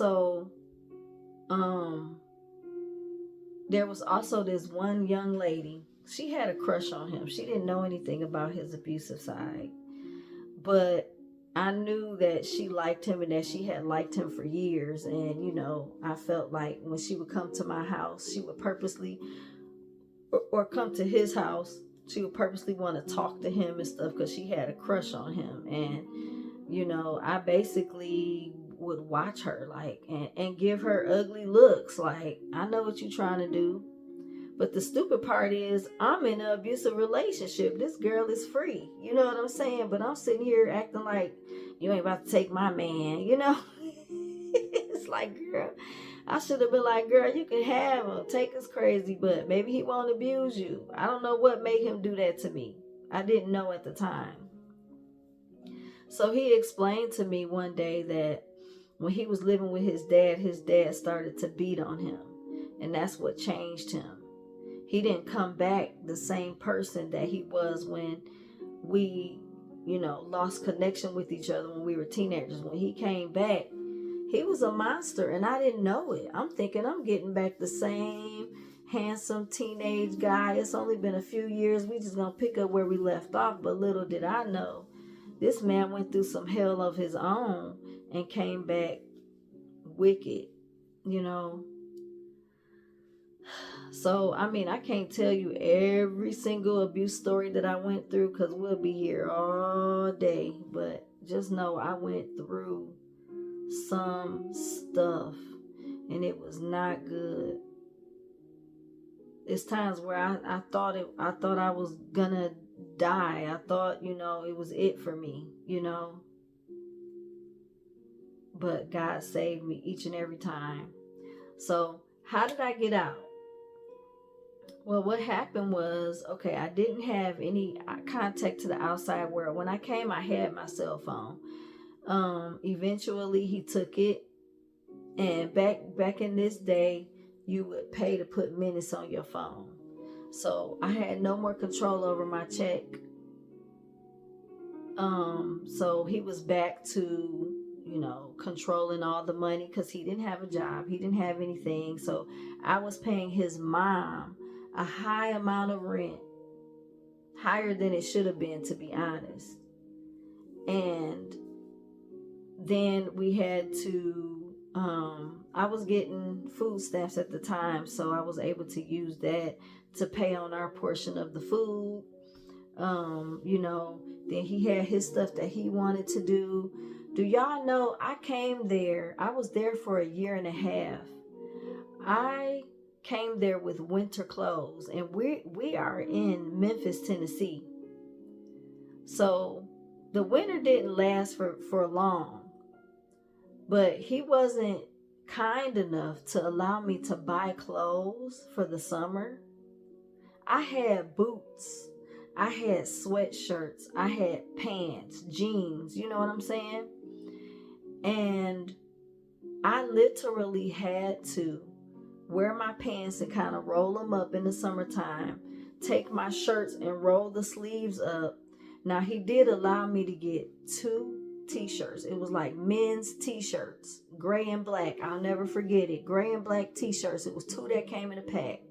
So, um, there was also this one young lady. She had a crush on him. She didn't know anything about his abusive side, but I knew that she liked him and that she had liked him for years. And, I felt like when she would come to my house, she would purposely, or come to his house, she would purposely want to talk to him and stuff because she had a crush on him. And, I basically would watch her, like, and give her ugly looks. Like, I know what you're trying to do. But the stupid part is, I'm in an abusive relationship. This girl is free. You know what I'm saying? But I'm sitting here acting like you ain't about to take my man. It's like, girl, I should have been like, girl, you can have him. Take us crazy, but maybe he won't abuse you. I don't know what made him do that to me. I didn't know at the time. So he explained to me one day that when he was living with his dad started to beat on him. And that's what changed him. He didn't come back the same person that he was when we, lost connection with each other when we were teenagers. When he came back, he was a monster and I didn't know it. I'm thinking I'm getting back the same handsome teenage guy. It's only been a few years. We just gonna pick up where we left off. But little did I know, this man went through some hell of his own and came back wicked, you know. So, I can't tell you every single abuse story that I went through because we'll be here all day. But just know I went through some stuff and it was not good. It's times where I thought I was gonna die. I thought, it was it for me. But God saved me each and every time. So how did I get out? Well, what happened was, okay, I didn't have any contact to the outside world. When I came, I had my cell phone. Eventually he took it, and back in this day, you would pay to put minutes on your phone. So I had no more control over my check. So he was back to, controlling all the money because he didn't have a job. He didn't have anything. So I was paying his mom a high amount of rent, higher than it should have been, to be honest. And then we had to, I was getting food stamps at the time, so I was able to use that to pay on our portion of the food. Then he had his stuff that he wanted to do. Do y'all know I was there for a year and a half. I came there with winter clothes, and we are in Memphis, Tennessee. So the winter didn't last for long, but he wasn't kind enough to allow me to buy clothes for the summer. I had boots, I had sweatshirts, I had pants, jeans, you know what I'm saying? And I literally had to wear my pants and kind of roll them up in the summertime, take my shirts and roll the sleeves up. Now, he did allow me to get 2 t-shirts. It was like men's t-shirts, gray and black. I'll never forget it. Gray and black t-shirts. It was 2 that came in a pack.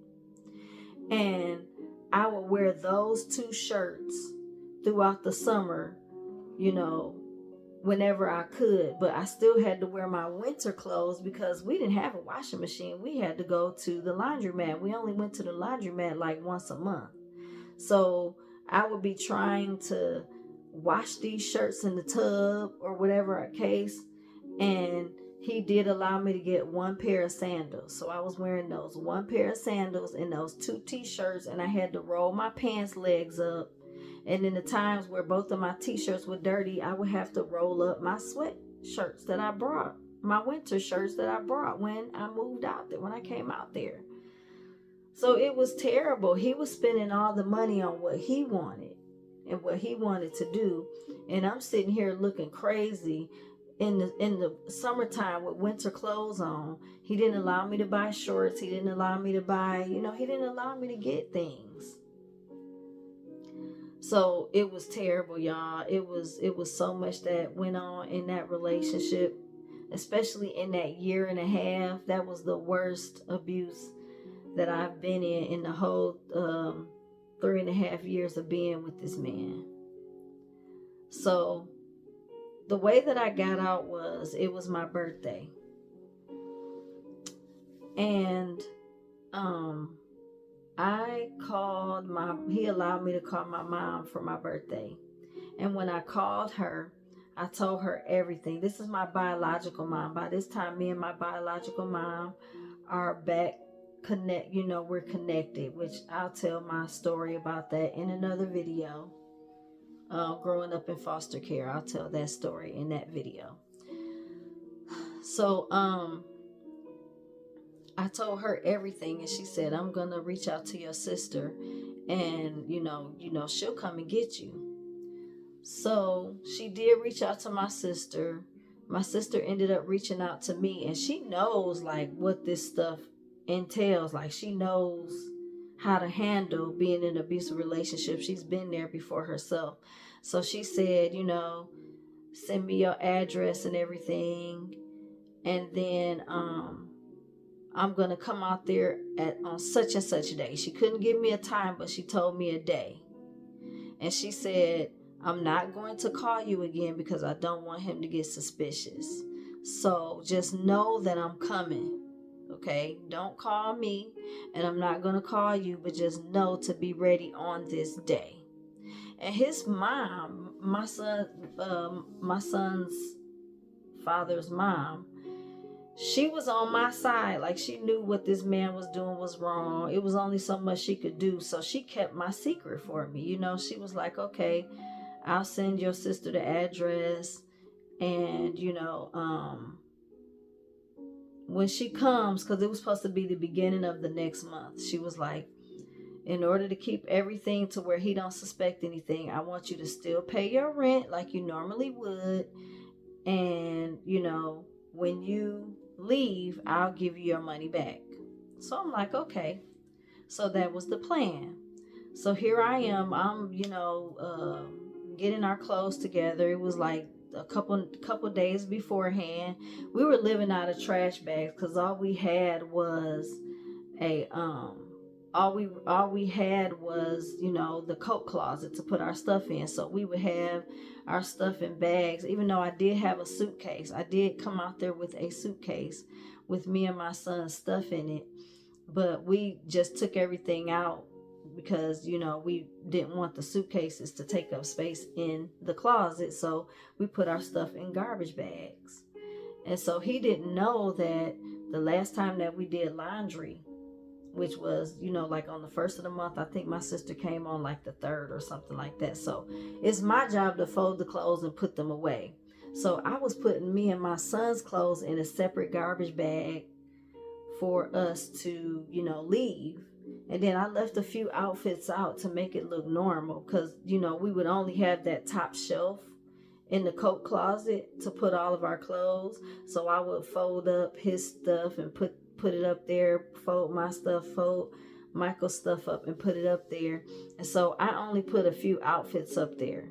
And I would wear those 2 shirts throughout the summer, whenever I could. But I still had to wear my winter clothes because we didn't have a washing machine. We had to go to the laundromat. We only went to the laundromat like once a month. So I would be trying to wash these shirts in the tub or whatever case. And he did allow me to get 1 pair of sandals. So I was wearing those 1 pair of sandals and those 2 t-shirts, and I had to roll my pants legs up. And in the times where both of my t-shirts were dirty, I would have to roll up my sweatshirts that I brought, my winter shirts that I brought when I moved out there, when I came out there. So it was terrible. He was spending all the money on what he wanted and what he wanted to do. And I'm sitting here looking crazy in the summertime with winter clothes on. He didn't allow me to buy shorts. He didn't allow me to buy, he didn't allow me to get things. So it was terrible, y'all. It was so much that went on in that relationship especially in that year and a half. That was the worst abuse that I've been in the whole 3.5 years of being with this man. So the way that I got out was, it was my birthday. And he allowed me to call my mom for my birthday. And when I called her, I told her everything. This is my biological mom. By this time, me and my biological mom are back we're connected, which I'll tell my story about that in another video. Growing up in foster care, I'll tell that story in that video. So, I told her everything, and she said, I'm gonna reach out to your sister, and she'll come and get you. So she did reach out to my sister. My sister ended up reaching out to me, and she knows like what this stuff entails. Like, she knows how to handle being in an abusive relationship. She's been there before herself. So she said, send me your address and everything, and then I'm gonna come out there on such and such a day. She couldn't give me a time, but she told me a day. And she said, I'm not going to call you again because I don't want him to get suspicious. So just know that I'm coming. Okay? Don't call me, and I'm not going to call you, but just know to be ready on this day. And his mom, my son's father's mom, she was on my side. Like, she knew what this man was doing was wrong. It was only so much she could do. So she kept my secret for me. She was like, okay, I'll send your sister the address. And, when she comes, because it was supposed to be the beginning of the next month, she was like, in order to keep everything to where he don't suspect anything, I want you to still pay your rent like you normally would. And, when you leave, I'll give you your money back. So I'm like, okay. So that was the plan. So here I am. I'm, getting our clothes together. It was like a couple days beforehand. We were living out of trash bags because all we had was the coat closet to put our stuff in. So we would have our stuff in bags. Even though I did have a suitcase, I did come out there with a suitcase with me and my son's stuff in it, but we just took everything out because we didn't want the suitcases to take up space in the closet. So we put our stuff in garbage bags. And so he didn't know that the last time that we did laundry, which was, like on the 1st of the month, I think my sister came on like the 3rd or something like that. So it's my job to fold the clothes and put them away. So I was putting me and my son's clothes in a separate garbage bag for us to, leave. And then I left a few outfits out to make it look normal because, we would only have that top shelf in the coat closet to put all of our clothes. So I would fold up his stuff and put it up there, fold my stuff, fold Michael's stuff up and put it up there. And so I only put a few outfits up there.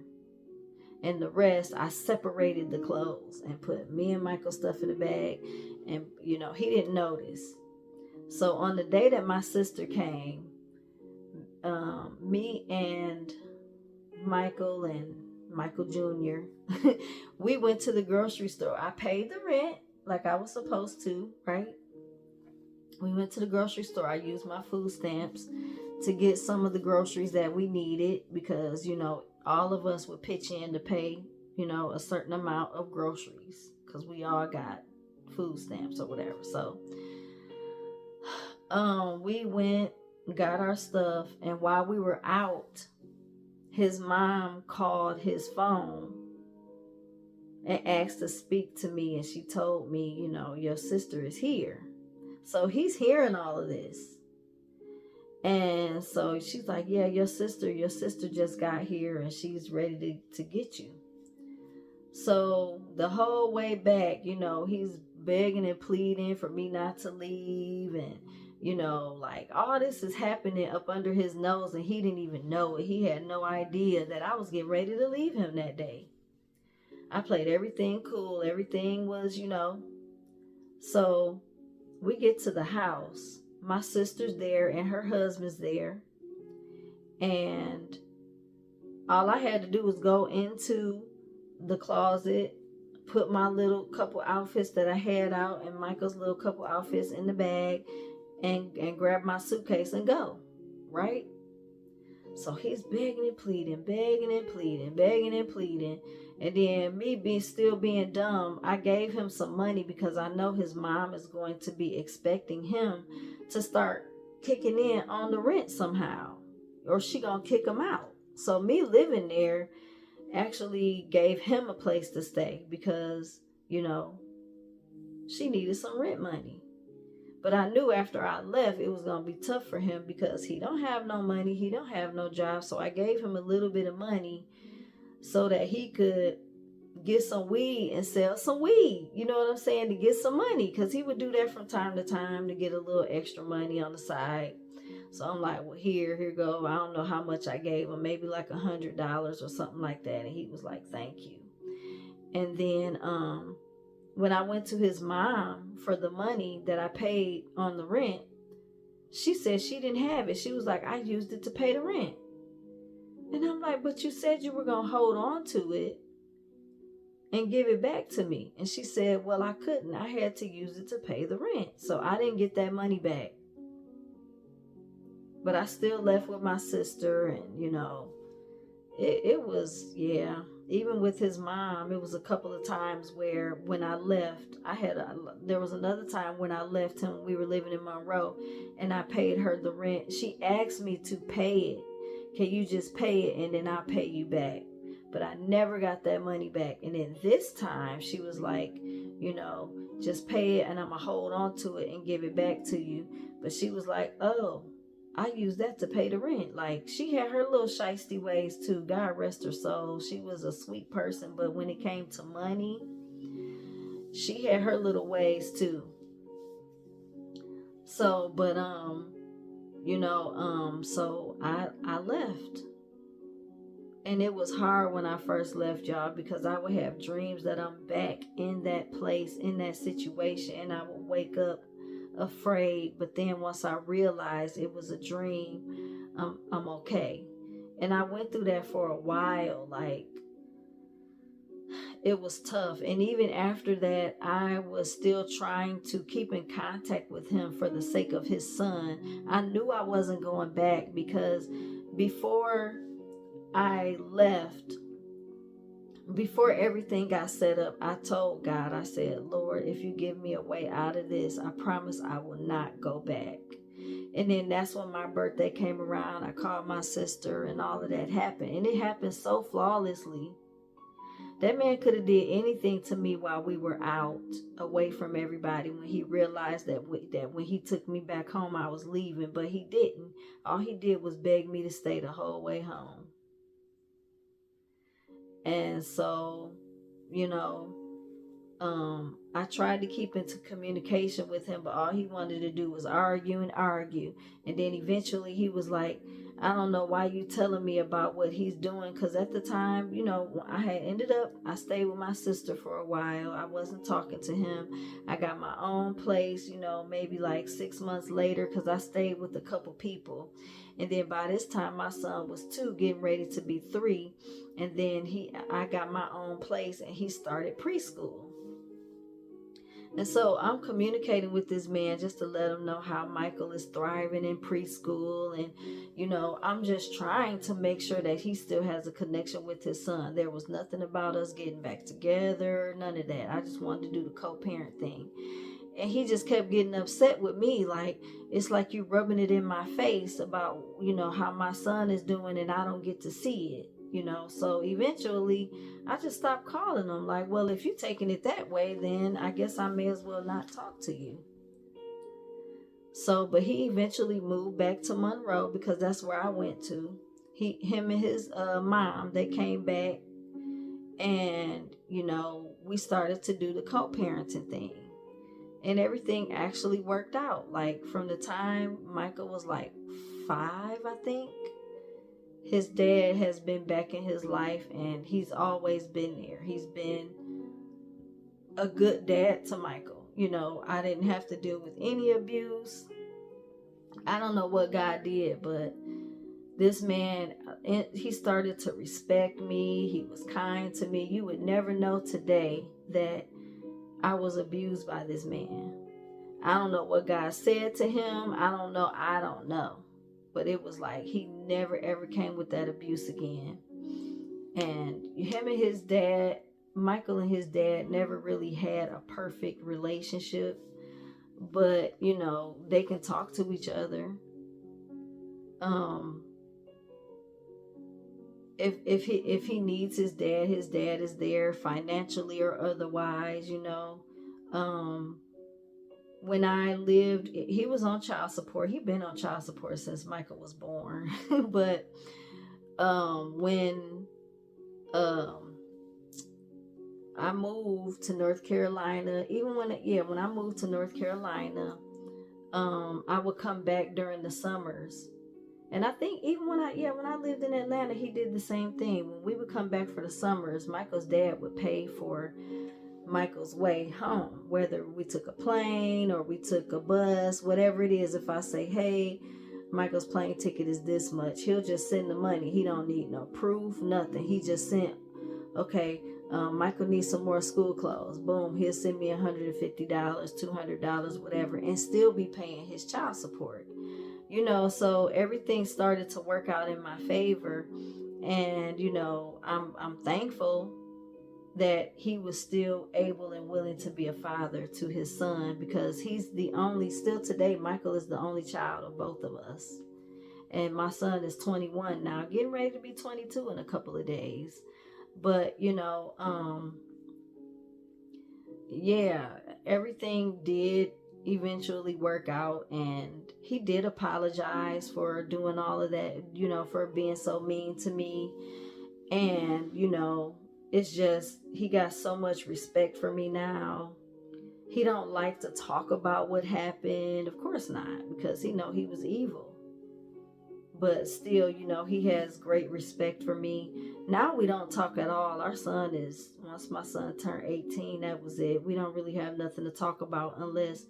And the rest, I separated the clothes and put me and Michael's stuff in the bag. And, he didn't notice. So on the day that my sister came, me and Michael and Michael Jr., we went to the grocery store. I paid the rent like I was supposed to, right? We went to the grocery store. I used my food stamps to get some of the groceries that we needed because, all of us would pitch in to pay, a certain amount of groceries because we all got food stamps or whatever. So we went, got our stuff, and while we were out, his mom called his phone and asked to speak to me, and she told me, your sister is here. So he's hearing all of this. And so she's like, yeah, your sister just got here and she's ready to get you. So the whole way back, he's begging and pleading for me not to leave. And, like all this is happening up under his nose and he didn't even know it. He had no idea that I was getting ready to leave him that day. I played everything cool. Everything was, So we get to the house. My sister's there and her husband's there. And all I had to do was go into the closet, put my little couple outfits that I had out and Michael's little couple outfits in the bag, and grab my suitcase and go. Right? So he's begging and pleading, begging and pleading, begging and pleading. And then me being dumb, I gave him some money because I know his mom is going to be expecting him to start kicking in on the rent somehow, or she gonna kick him out. So me living there actually gave him a place to stay because, she needed some rent money. But I knew after I left, it was going to be tough for him because he don't have no money. He don't have no job. So I gave him a little bit of money so that he could get some weed and sell some weed. You know what I'm saying? To get some money, because he would do that from time to time to get a little extra money on the side. So I'm like, well, here go. I don't know how much I gave him, maybe like $100 or something like that. And he was like, thank you. And then when I went to his mom for the money that I paid on the rent, she said she didn't have it. She was like, I used it to pay the rent. And I'm like, but you said you were going to hold on to it and give it back to me. And she said, well, I couldn't. I had to use it to pay the rent. So I didn't get that money back. But I still left with my sister. And, it was, yeah. Even with his mom, it was a couple of times where when I left, there was another time when I left him, we were living in Monroe, and I paid her the rent. She asked me to pay it. Can you just pay it and then I'll pay you back? But I never got that money back. And then this time she was like, just pay it and I'm going to hold on to it and give it back to you. But she was like, oh, I used that to pay the rent. Like, she had her little shiesty ways too. God rest her soul. She was a sweet person, but when it came to money, she had her little ways too. So, but so I left. And it was hard when I first left, y'all, because I would have dreams that I'm back in that place, in that situation, and I would wake up afraid. But then once I realized it was a dream, I'm okay. And I went through that for a while. Like, it was tough. And even after that, I was still trying to keep in contact with him for the sake of his son. I knew I wasn't going back because before I left, before everything got set up, I told God, I said, Lord, if you give me a way out of this, I promise I will not go back. And then that's when my birthday came around. I called my sister and all of that happened. And it happened so flawlessly. That man could have did anything to me while we were out, away from everybody, when he realized that when he took me back home, I was leaving. But he didn't. All he did was beg me to stay the whole way home. And so, I tried to keep into communication with him, but all he wanted to do was argue and argue. And then eventually he was like, I don't know why you telling me about what he's doing. Because at the time, I stayed with my sister for a while. I wasn't talking to him. I got my own place, maybe like 6 months later, because I stayed with a couple people. And then by this time, my son was 2, getting ready to be 3. And then I got my own place and he started preschool. And so I'm communicating with this man just to let him know how Michael is thriving in preschool. And, I'm just trying to make sure that he still has a connection with his son. There was nothing about us getting back together, none of that. I just wanted to do the co-parent thing. And he just kept getting upset with me. Like, it's like you rubbing it in my face about, how my son is doing and I don't get to see it. So eventually I just stopped calling him. Like, well, if you're taking it that way, then I guess I may as well not talk to you. So, but he eventually moved back to Monroe because that's where I went to. Him and his mom, they came back and, we started to do the co-parenting thing. And everything actually worked out. Like, from the time Michael was like 5, I think, his dad has been back in his life and he's always been there. He's been a good dad to Michael. I didn't have to deal with any abuse. I don't know what God did, but this man, he started to respect me. He was kind to me. You would never know today that I was abused by this man. I don't know what God said to him. I don't know. But it was like he never ever came with that abuse again. And him and his dad, Michael and his dad, never really had a perfect relationship. But, they can talk to each other. If he needs his dad is there financially or otherwise. When I lived, he was on child support. He'd been on child support since Michael was born. But when I moved to North Carolina, when I moved to North Carolina, I would come back during the summers. And I think even when I lived in Atlanta, he did the same thing. When we would come back for the summers, Michael's dad would pay for Michael's way home, whether we took a plane or we took a bus, whatever it is. If I say, hey, Michael's plane ticket is this much, he'll just send the money. He don't need no proof, nothing. He just sent, okay, Michael needs some more school clothes. Boom, he'll send me $150, $200, whatever, and still be paying his child support. So everything started to work out in my favor. And, I'm thankful that he was still able and willing to be a father to his son, because still today, Michael is the only child of both of us. And my son is 21 now, getting ready to be 22 in a couple of days. But, everything did eventually work out, and he did apologize for doing all of that, for being so mean to me. And, it's just, he got so much respect for me now. He don't like to talk about what happened. Of course not, because he was evil. But still, he has great respect for me. Now we don't talk at all. Once my son turned 18, that was it. We don't really have nothing to talk about unless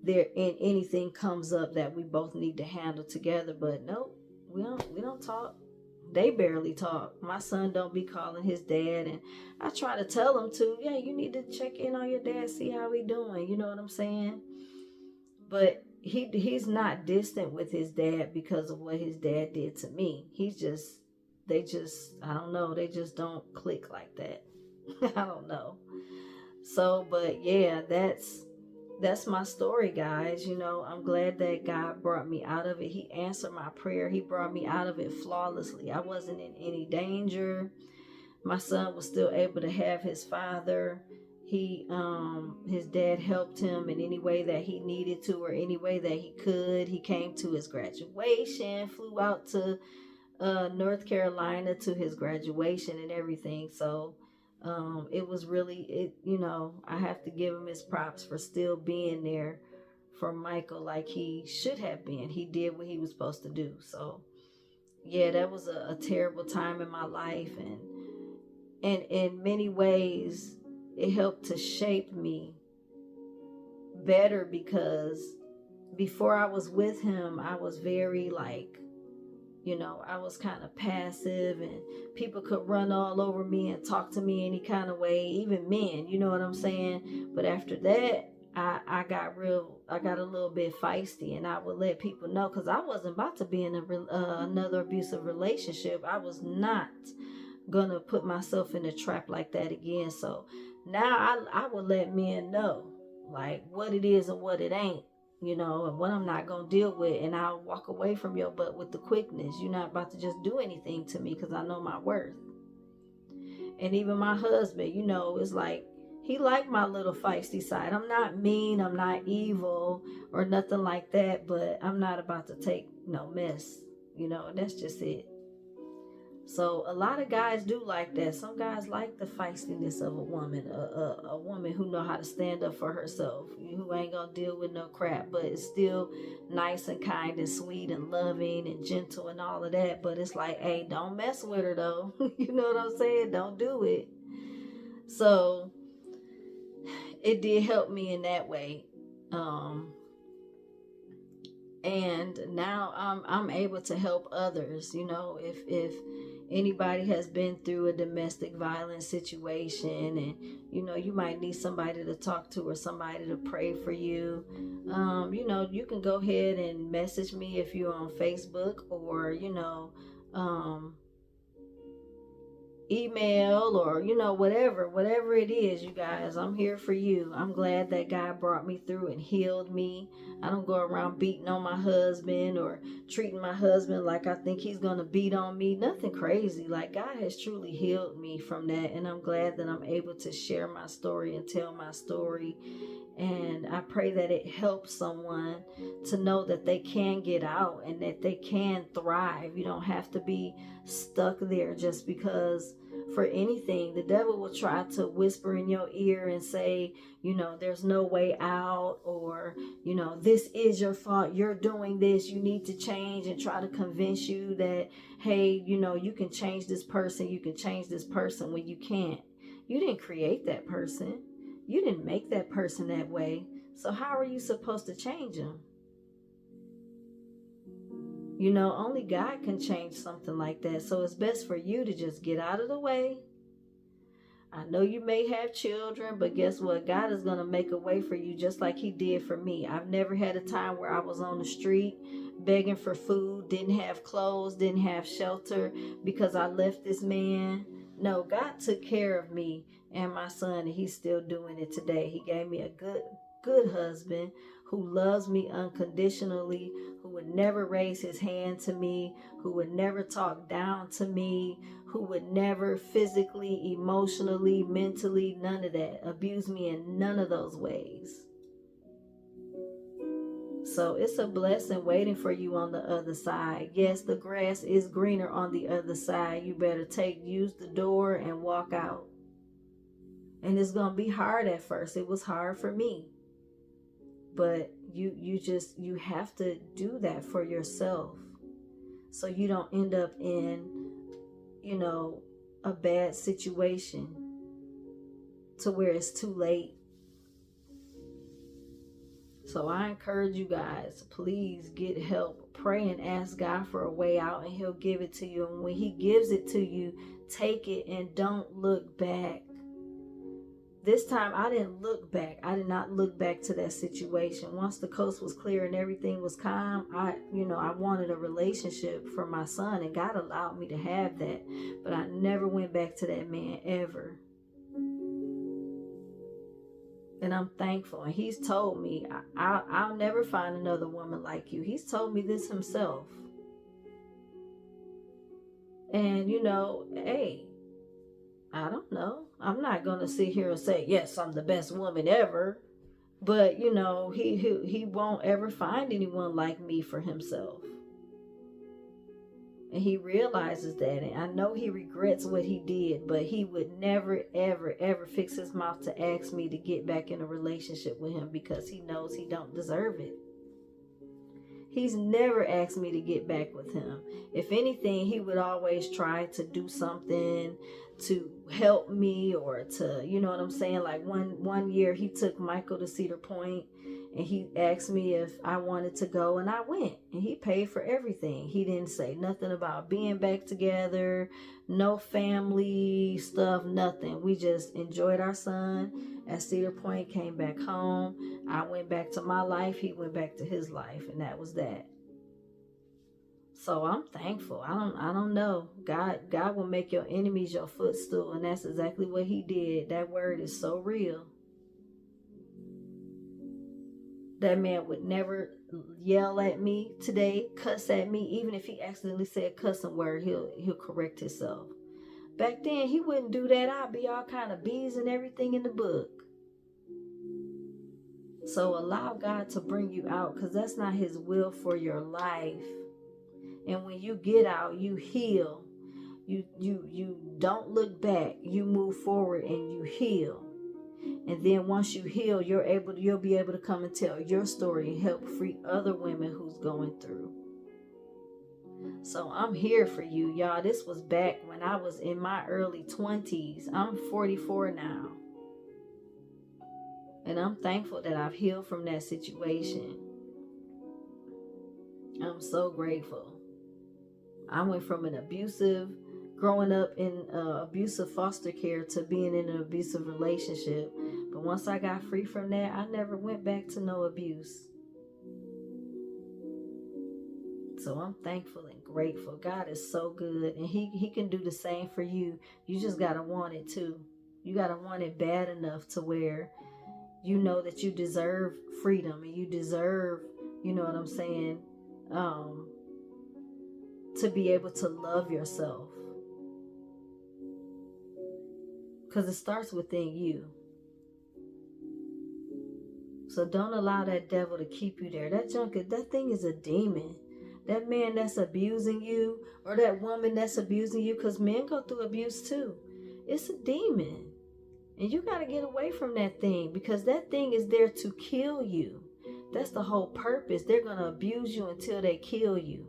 anything comes up that we both need to handle together. But nope, we don't talk. They barely talk. My son don't be calling his dad, and I try to tell him to, yeah, you need to check in on your dad, see how he doing. You know what I'm saying? But he's not distant with his dad because of what his dad did to me. I don't know, they just don't click like that. I don't know. So, but yeah, that's my story, guys. I'm glad that God brought me out of it. He answered my prayer. He brought me out of it flawlessly. I wasn't in any danger. My son was still able to have his father. His dad helped him in any way that he needed to, or any way that he could. He came to his graduation, flew out to North Carolina to his graduation and everything. So it was really, I have to give him his props for still being there for Michael like he should have been. He did what he was supposed to do. So yeah, that was a terrible time in my life, and in many ways it helped to shape me better, because before I was with him, I was very I was kind of passive, and people could run all over me and talk to me any kind of way, even men, you know what I'm saying? But after that, I got a little bit feisty, and I would let people know, because I wasn't about to be in another abusive relationship. I was not gonna put myself in a trap like that again. So now I would let men know like what it is and what it ain't, and what I'm not gonna deal with, and I'll walk away from your butt with the quickness. You're not about to just do anything to me, because I know my worth. And even my husband, it's like he liked my little feisty side. I'm not mean, I'm not evil or nothing like that, but I'm not about to take no mess, that's just it. So a lot of guys do like that. Some guys like the feistiness of a woman, a woman who know how to stand up for herself, who ain't gonna deal with no crap, but it's still nice and kind and sweet and loving and gentle and all of that. But it's like, hey, don't mess with her though. You know what I'm saying? Don't do it. So it did help me in that way. And now I'm able to help others. You know, if anybody has been through a domestic violence situation, and you know, you might need somebody to talk to or somebody to pray for you, you know, you can go ahead and message me if you're on Facebook, or you know, um, email, or you know, whatever it is. You guys, I'm here for you. I'm glad that God brought me through and healed me. I don't go around beating on my husband or treating my husband like I think he's gonna beat on me. Nothing crazy. Like, God has truly healed me from that, and I'm glad that I'm able to share my story and tell my story. And I pray that it helps someone to know that they can get out and that they can thrive. You don't have to be stuck there just because. For anything, the devil will try to whisper in your ear and say, you know, there's no way out, or you know, this is your fault, you're doing this, you need to change, and try to convince you that, hey, you know, you can change this person, you can change this person, when you can't. You didn't create that person, you didn't make that person that way, so how are you supposed to change them? You know, only God can change something like that. So it's best for you to just get out of the way. I know you may have children, but guess what? God is going to make a way for you, just like he did for me. I've never had a time where I was on the street begging for food, didn't have clothes, didn't have shelter because I left this man. No, God took care of me and my son, and he's still doing it today. He gave me a good husband who loves me unconditionally, who would never raise his hand to me, who would never talk down to me, who would never physically, emotionally, mentally, none of that, abuse me in none of those ways. So it's a blessing waiting for you on the other side. Yes, the grass is greener on the other side. You better use the door and walk out. And it's going to be hard at first. It was hard for me. But you have to do that for yourself, so you don't end up in, you know, a bad situation to where it's too late. So I encourage you guys, please get help. Pray and ask God for a way out, and he'll give it to you. And when he gives it to you, take it and don't look back. This time I didn't look back. I did not look back to that situation. Once the coast was clear and everything was calm, I wanted a relationship for my son, and God allowed me to have that. But I never went back to that man ever. And I'm thankful. And he's told me, I'll never find another woman like you. He's told me this himself. And you know, hey, I don't know. I'm not going to sit here and say, yes, I'm the best woman ever. But, you know, he won't ever find anyone like me for himself. And he realizes that. And I know he regrets what he did, but he would never, ever, ever fix his mouth to ask me to get back in a relationship with him, because he knows he don't deserve it. He's never asked me to get back with him. If anything, he would always try to do something to help me, or to, you know what I'm saying? Like one year he took Michael to Cedar Point, and he asked me if I wanted to go, and I went, and he paid for everything. He didn't say nothing about being back together, no family stuff, nothing. We just enjoyed our son at Cedar Point, came back home. I went back to my life, he went back to his life, and that was that. So I'm thankful. I don't know. God will make your enemies your footstool, and that's exactly what he did. That word is so real. That man would never yell at me today, cuss at me. Even if he accidentally said a cussing word, he'll correct himself. Back then, he wouldn't do that. I'd be all kind of bees and everything in the book. So allow God to bring you out, because that's not his will for your life. And when you get out, you heal. You don't look back. You move forward and you heal. And then once you heal, you'll be able to come and tell your story and help free other women who's going through. So I'm here for you, y'all. This was back when I was in my early 20s. I'm 44 now. And I'm thankful that I've healed from that situation. I'm so grateful. I went from growing up in abusive foster care to being in an abusive relationship. But once I got free from that, I never went back to no abuse. So I'm thankful and grateful. God is so good, and he can do the same for you. You just got to want it too. You got to want it bad enough to where you know that you deserve freedom, and you deserve, you know what I'm saying, to be able to love yourself. Because it starts within you. So don't allow that devil to keep you there. That thing is a demon. That man that's abusing you, or that woman that's abusing you, because men go through abuse too. It's a demon. And you got to get away from that thing, because that thing is there to kill you. That's the whole purpose. They're going to abuse you until they kill you.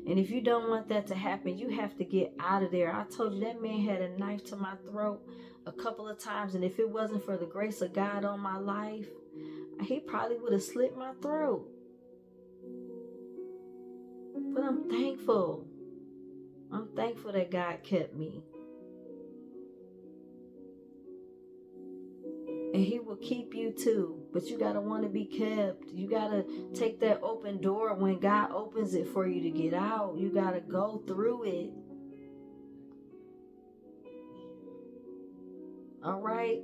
And if you don't want that to happen, you have to get out of there. I told you that man had a knife to my throat a couple of times. And if it wasn't for the grace of God on my life, he probably would have slit my throat. But I'm thankful. I'm thankful that God kept me. And he will keep you too. But you got to want to be kept. You got to take that open door when God opens it for you to get out. You got to go through it. All right.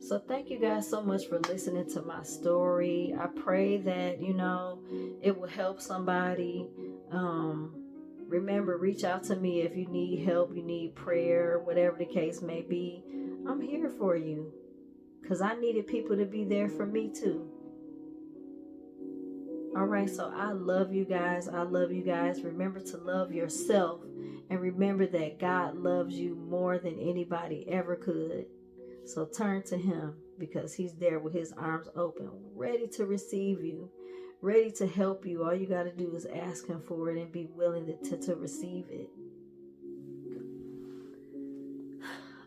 So thank you guys so much for listening to my story. I pray that, it will help somebody. Remember, reach out to me if you need help, you need prayer, whatever the case may be. I'm here for you, because I needed people to be there for me too. All right, so I love you guys. I love you guys. Remember to love yourself, and remember that God loves you more than anybody ever could. So turn to him, because he's there with his arms open, ready to receive you, ready to help you. All you got to do is ask him for it and be willing to receive it.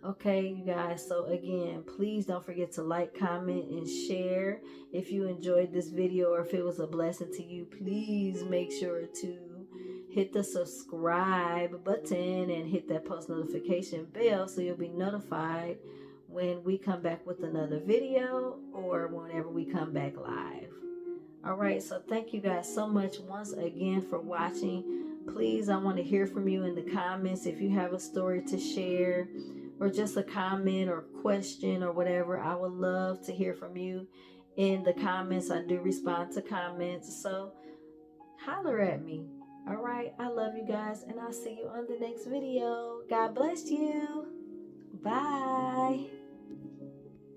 Okay, you guys. So again, please don't forget to like, comment, and share. If you enjoyed this video, or if it was a blessing to you, please make sure to hit the subscribe button and hit that post notification bell so you'll be notified when we come back with another video, or whenever we come back live. All right, so thank you guys so much once again for watching. Please, I want to hear from you in the comments. If you have a story to share, or just a comment or question or whatever, I would love to hear from you in the comments. I do respond to comments, so holler at me. All right, I love you guys, and I'll see you on the next video. God bless you. Bye.